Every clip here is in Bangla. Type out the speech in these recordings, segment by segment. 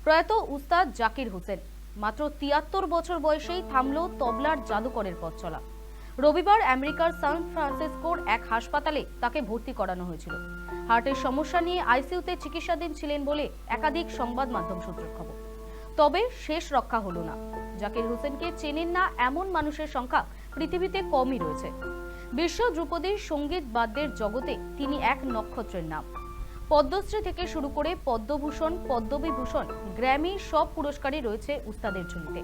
প্রয়াত উস্তাদ জাকির হোসেন মাত্র ৭৩ বছর বয়সেই থামল তবলার জাদুকরের পথ চলা। রবিবার আমেরিকার সান ফ্রান্সিসকোর এক হাসপাতালে তাকে ভর্তি করানো হয়েছিল। হার্টের সমস্যা নিয়ে আইসিইউতে চিকিৎসাধীন ছিলেন বলে একাধিক সংবাদ মাধ্যম সূত্রের খবর। তবে শেষ রক্ষা হলো না। জাকির হোসেনকে চেনেন না এমন মানুষের সংখ্যা পৃথিবীতে কমই রয়েছে। বিশ্ব ধ্রুপদীর সঙ্গীত বাদ্যের জগতে তিনি এক নক্ষত্রের নাম। পদ্মশ্রী থেকে শুরু করে পদ্মভূষণ, পদ্মবিভূষণ, গ্র্যামি সব পুরস্কারই রয়েছে উস্তাদের ঝুলিতে।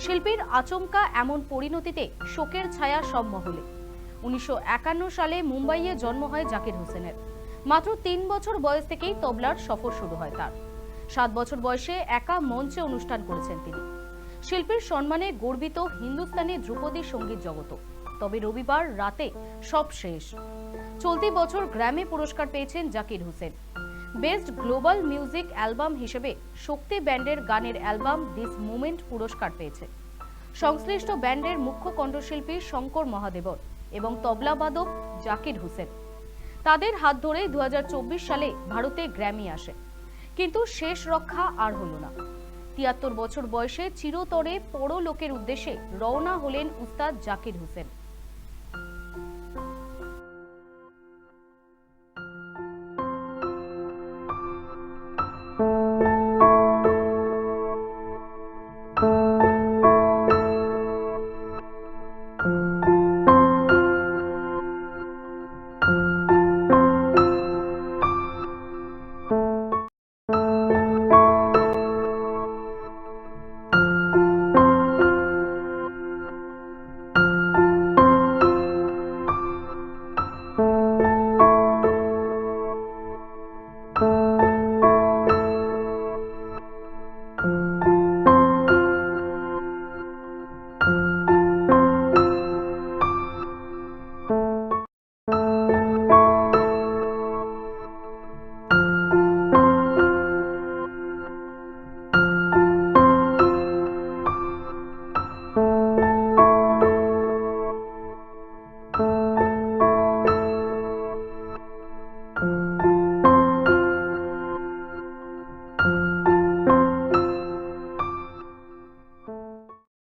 শিল্পীর আচমকা এমন পরিণতিতে শোকের ছায়া সব মহলে। ১৯৫১ সালে মুম্বাইয়ে জন্ম হয় জাকির হোসেনের। মাত্র ৩ বছর বয়স থেকেই তবলার সফর শুরু হয় তার। ৭ বছর বয়সে একা মঞ্চে অনুষ্ঠান করেছেন তিনি। শিল্পীর সম্মানে গর্বিত হিন্দুস্তানি ধ্রুপদী সঙ্গীত জগত। তবে রবিবার রাতে সব শেষ। চলতি বছর গ্র্যামি পুরস্কার পেয়েছেন Zakir Hossain. Best global music album হিসেবে শক্তি ব্যান্ডের গানের অ্যালবাম দিস মোমেন্ট পুরস্কার পেয়েছে সংশ্লিষ্ট ব্যান্ডের মুখ্য কণ্ঠশিল্পী শঙ্কর মহাদেবন এবং তবলাবাদক জাকির হোসেন। তাদের হাত ধরে ২০২৪ সালে ভারতে গ্র্যামি আসে, কিন্তু শেষ রক্ষা আর হলো না। ৭৩ বছর বয়সে চিরতরে পরলোকের উদ্দেশ্যে রওনা হলেন উস্তাদ জাকির হোসেন।